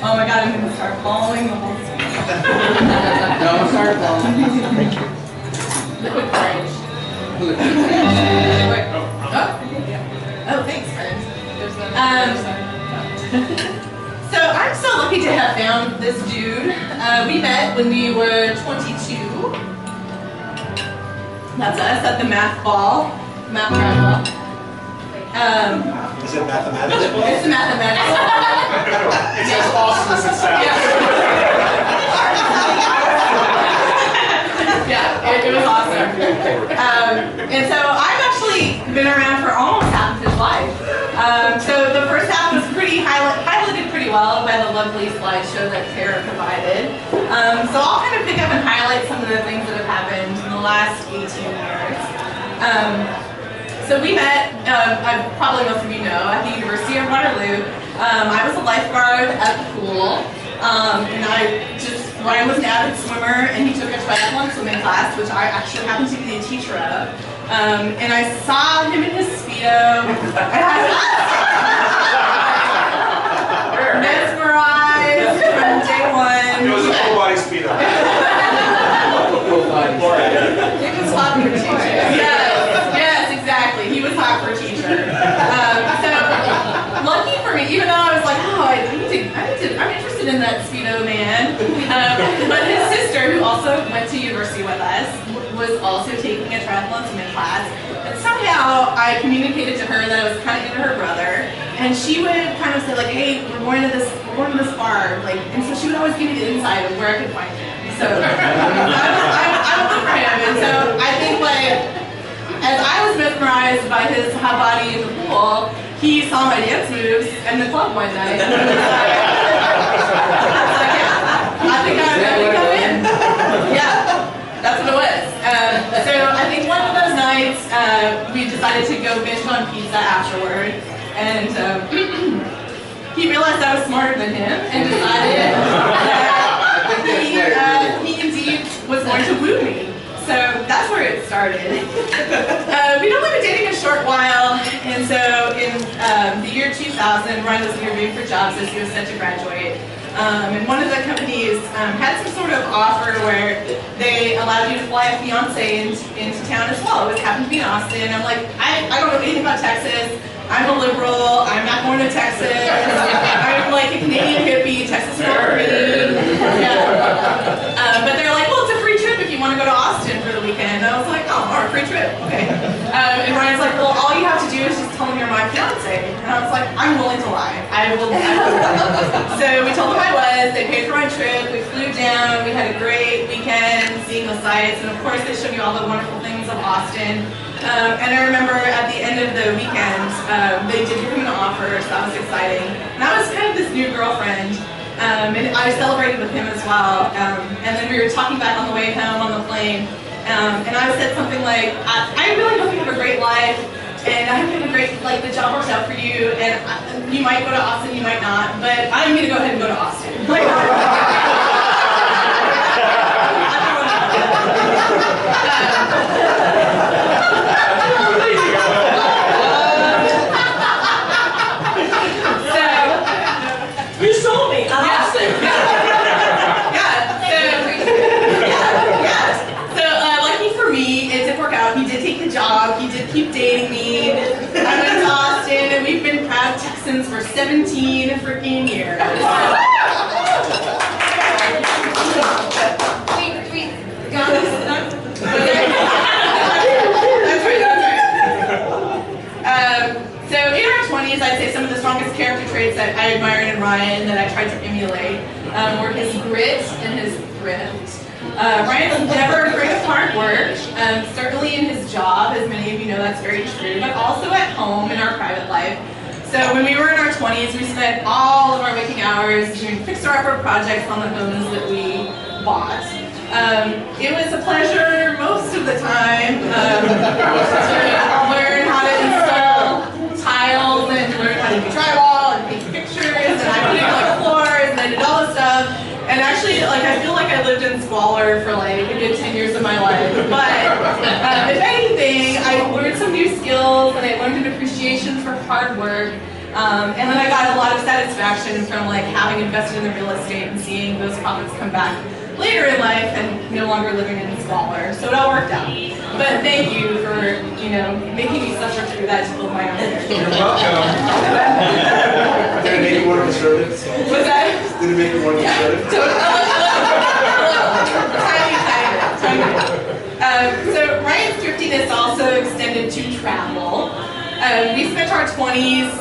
Oh my god, I'm going to start following the whole speech. Don't start following. Thank you. The quick range. Oh, thanks, friend. So I'm so lucky to have found this dude. We met when we were 22. That's us at the math ball, math grad ball. Is it mathematics? It's a mathematics. It's as awesome as it sounds. Yeah, it was awesome. And so I've actually been around for almost half of his life. So the first half was highlighted pretty well by the lovely slideshow that Tara provided. So I'll kind of pick up and highlight some of the things that have happened in the last 18 years. So we met, probably most of you know, at the University of Waterloo. I was a lifeguard at the pool, and Ryan was an avid swimmer, and he took a triathlon swimming class, which I actually happened to be the teacher of. And I saw him in his Speedo, and I was mesmerized from day one. It was a full body Speedo. He was hot for a teacher. Yes, exactly. He was hot for a teacher. So lucky for me, even though I was like, oh, I'm interested in that Speedo man. But his sister, who also went to university with us, was also taking a triathlon swimming class. And somehow I communicated to her that I was kind of into her brother, and she would kind of say like, hey, we're going to this bar, like, and so she would always give me the insight of where I could find him. So I would look for him, and so I think like, as I was mesmerized by his hot body in the pool, he saw my dance moves in the club one night, and he was like, yeah, I think I'm in. Yeah, that's what it was. So I think one of those nights, we decided to go binge on pizza afterward, and he realized I was smarter than him, and decided that he indeed was going to woo me. So that's where it started. We'd only been dating a short while, and so in the year 2000, Ryan was interviewing for jobs as he was set to graduate. And one of the companies had some sort of offer where they allowed you to fly a fiance into town as well. It happened to be in Austin. I'm like, I don't know anything about Texas. I'm a liberal. I'm not going to Texas. I'm like a Canadian hippie. Texas is not for me. Yeah. But they're like, well, it's a free trip if you want to go to Austin for the weekend. And I was like, oh, all right, free trip. Okay. And Ryan's like, well, all you have to do is just tell them you're my fiance. And I was like, I'm willing to lie. I will lie. So we told them I was. They paid for my trip. We flew down. We had a great weekend seeing the sights. And of course, they showed me all the wonderful things of Austin. And I remember at the end of the weekend, they did give him an offer, so that was exciting. And I was kind of this new girlfriend, and I celebrated with him as well. And then we were talking back on the way home on the plane, and I said something like, I really hope you have a great life, and I hope you have a great, like, the job works out for you, and you might go to Austin, you might not, but I'm going to go ahead and go to Austin. You sold me. Lucky for me, it did work out. He did take the job. He did keep dating me. I went to Austin, and we've been proud Texans for 17 freaking years. So in our 20s, I'd say some of the strongest character traits that I admired in Ryan that I tried to emulate were his grit and his thrift. Ryan's never afraid of hard work, certainly in his job, as many of you know that's very true, but also at home in our private life. So when we were in our 20s, we spent all of our waking hours doing fixer-upper projects on the homes that we bought. It was a pleasure most of the time to learn how to install tiles and to learn how to do drywall and paint pictures, and I put in like floors and I did all this stuff. And actually, like, I feel like I lived in squalor for like a good 10 years of my life. But if anything, I learned some new skills and I learned an appreciation for hard work. And then I got a lot of satisfaction from like having invested in the real estate and seeing those profits come back later in life and no longer living in squalor. So it all worked out. But thank you for, making me suffer through that to build my own energy. You're welcome. Did it make you more conservative? What's that? Did it make you more conservative? Tiny bit. So Ryan's thriftiness also extended to travel. We spent our 20s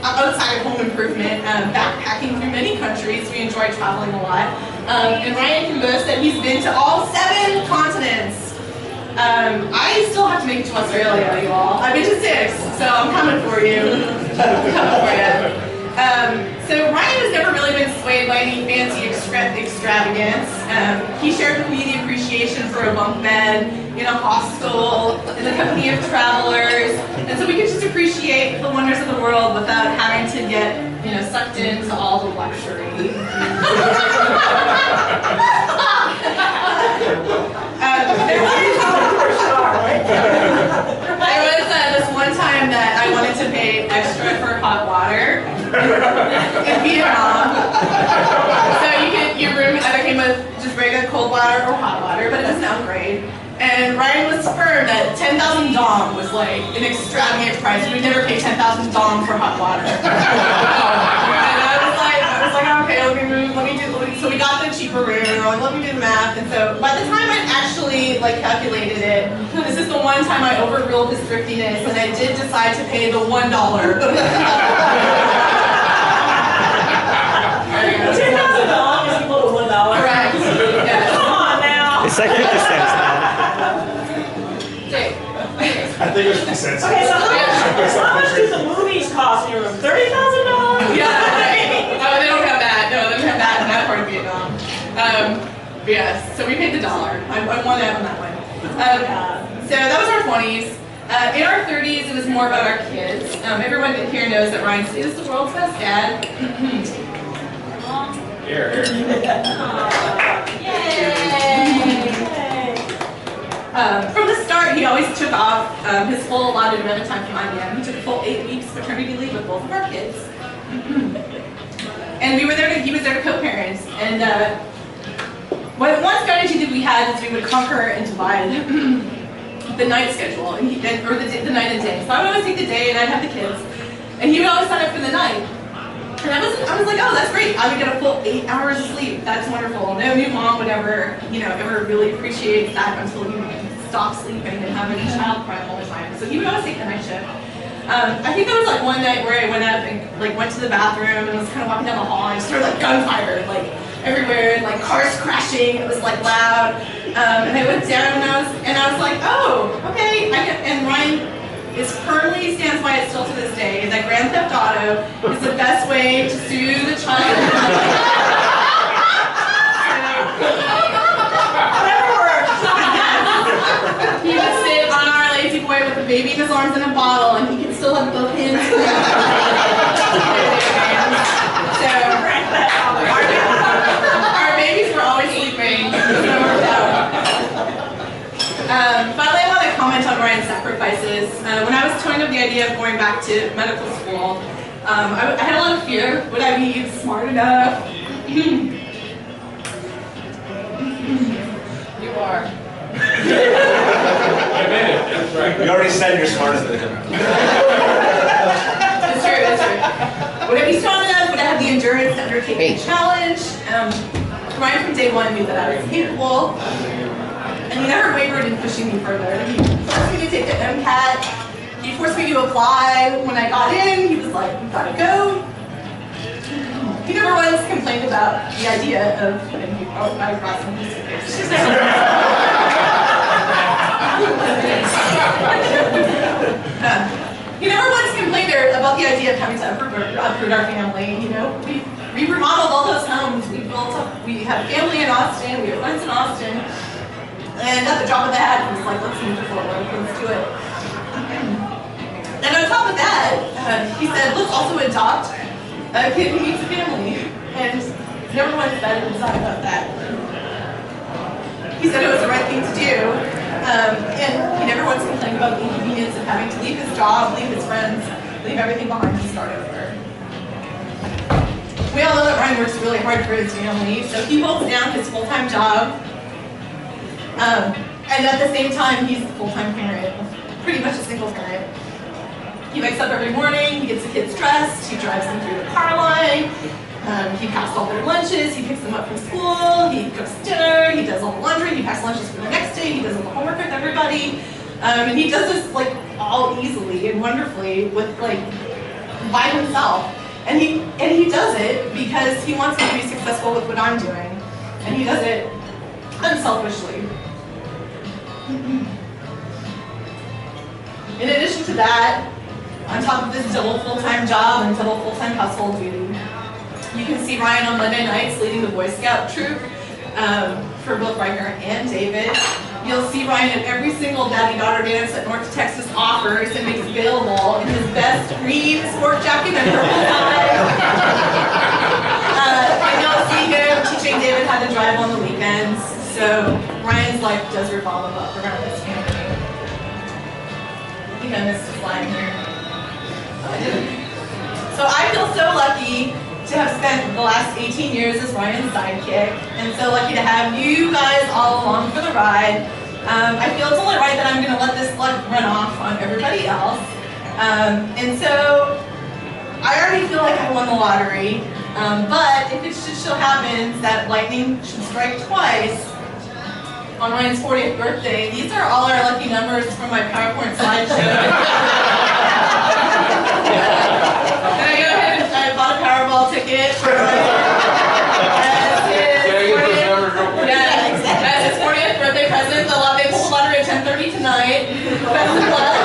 outside of home improvement, backpacking through many countries. We enjoy traveling a lot. And Ryan can boast that he's been to all 7 continents. I still have to make it to Australia, you all. I've been to 6, so I'm coming for you. So Ryan has never really been swayed by any fancy extravagance. He shared with me the appreciation for a bunk bed in a hostel, in the company of travelers, and so we can just appreciate the wonders of the world without having to get, sucked into all the luxury. There was this one time that I wanted to pay extra for hot water in Vietnam. So your room either came with just regular cold water or hot water, but it was an upgrade. And Ryan was firm that 10,000 dong was like an extravagant price. We'd never pay 10,000 dong for hot water. And I was like, okay, so we got the cheaper room, and let me do the math. And so by the time I actually calculated it, this is the one time I overruled his thriftiness, and I did decide to pay the $1. $10,000 is equal to $1. Correct. Yes. Come on now. It's like 50 cents now. I think it was 50 cents. Okay, so how much do the movies cost in your room? $30,000? Yeah. Oh, they don't have that. No, they don't have that in that part of Vietnam. Yes, so we paid the $1. I won out on that one. So that was our 20s. In our 30s, it was more about our kids. Everyone here knows that Ryan is the world's best dad. Here. Yay! From the start, he always took off his full allotted amount of time from IBM. He took a full 8 weeks paternity leave with both of our kids. And he was there to co-parent. And one strategy that we had is we would conquer and divide the night schedule, or the night and day. So I would always take the day and I'd have the kids. And he would always sign up for the night. And I was like, oh, that's great. I would get a full 8 hours of sleep. That's wonderful. No new mom would ever really appreciate that until you stop sleeping and having a child cry all the time. So he would always take the night shift. I think there was one night where I went up and went to the bathroom and was kind of walking down the hall and I just heard gunfire everywhere and cars crashing. It was loud. And I went down and I was like, oh, okay. And Ryan firmly stands by it still to this day that Grand Theft Auto is the best way to soothe a child. He would sit on our lazy boy with the baby in his arms in a bottle, and he could still have both hands. So our babies were always sleeping. So it worked out. Finally, I want to comment on Ryan's sacrifices. When I was toying up the idea of going back to medical school, I had a lot of fear. Would I be smart enough? You are. I made it. That's right. You already said you're smarter than him. That's true. Would I be strong enough? Would I have the endurance to undertake the challenge? Ryan from day one knew that I was capable. And he never wavered in pushing me further. He forced me to take the MCAT. He forced me to apply. When I got in, he was like, "You gotta go." He never once complained about the idea of, I brought some pieces. He never once complained about the idea of having to uproot our family. We remodeled all those homes. We have family in Austin. We have friends in Austin. And at the drop of the hat, he was like, let's move to Fort Worth, let's do it. And on top of that, he said, let's also adopt a kid who needs a family. And never once said inside about that. He said it was the right thing to do. And he never once complained about the inconvenience of having to leave his job, leave his friends, leave everything behind and start over. Ryan works really hard for his family, so he holds down his full-time job. And at the same time, he's a full-time parent, pretty much a single parent. He wakes up every morning, he gets the kids dressed, he drives them through the car line, he packs all their lunches, he picks them up from school, he cooks dinner, he does all the laundry, he packs lunches for the next day, he does all the homework with everybody. And he does this like all easily and wonderfully with like by himself. And he does it because he wants me to be successful with what I'm doing. And he does it unselfishly. In addition to that, on top of this double full-time job and double full-time household duty, you can see Ryan on Monday nights leading the Boy Scout troop for both Riker and David. You'll see Ryan at every single daddy-daughter dance that North Texas offers and makes available in his best green sport jacket and purple tie. And you'll see him teaching David how to drive on the weekends. So Ryan's life does revolve around this family. I think I missed a slide here. Oh, I didn't. So I feel so lucky to have spent the last 18 years as Ryan's sidekick, and so lucky to have you guys all along for the ride. I feel it's only right that I'm going to let this luck run off on everybody else. And so I already feel like I won the lottery, but if it still happens that lightning should strike twice on Ryan's 40th birthday, these are all our lucky numbers from my PowerPoint slideshow. And I go ahead and I bought a Powerball ticket for as his 40th birthday present. They pulled the lottery at 10:30 tonight. Best of luck.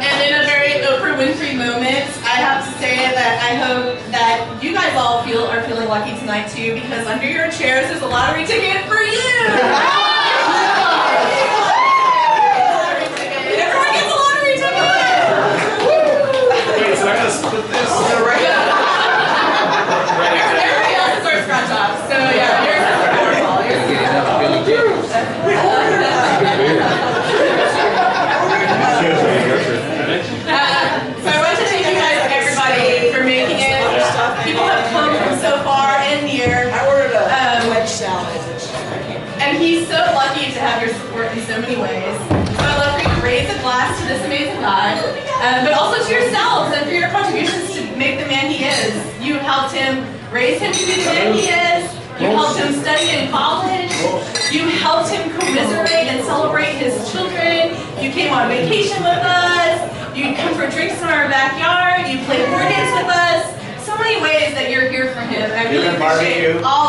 And in a very Oprah Winfrey moment, I have to say that I hope that you guys all are feeling lucky tonight too, because under your chairs there's a lottery ticket for you. Put this right up. Everybody else is our scratch off, so yeah, yours is the waterfall. So I want to thank you guys, everybody, for making it. People have come from so far and near. I ordered a wedge salad. And he's so lucky to have your support in so many ways. So I'd love for you to raise a glass to this amazing God, but also to yourselves and for your contributions to make the man he is. You helped him raise him to be the man he is. You helped him study in college. You helped him commiserate and celebrate his children. You came on vacation with us. You come for drinks in our backyard. You played board games with us. So many ways that you're here for him. I really appreciate all